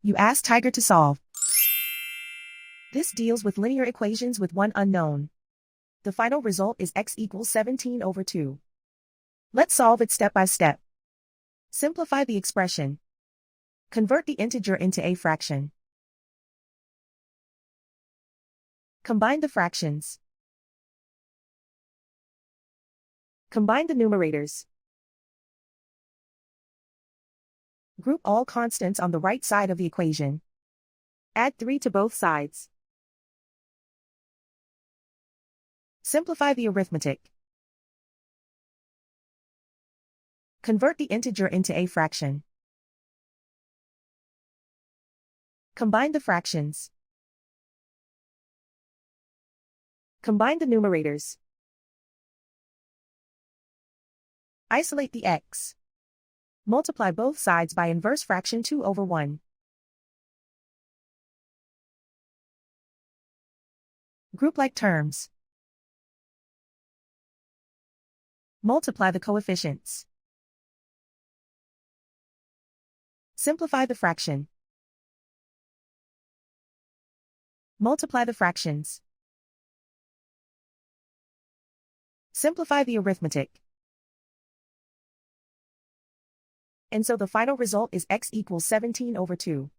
You ask Tiger to solve. This deals with linear equations with one unknown. The final result is x equals 17 over 2. Let's solve it step by step. Simplify the expression. Convert the integer into a fraction. Combine the fractions. Combine the numerators. Group all constants on the right side of the equation. Add 3 to both sides. Simplify the arithmetic. Convert the integer into a fraction. Combine the fractions. Combine the numerators. Isolate the x. Multiply both sides by inverse fraction 2 over 1. Group like terms. Multiply the coefficients. Simplify the fraction. Multiply the fractions. Simplify the arithmetic. And so the final result is x equals 17 over 2.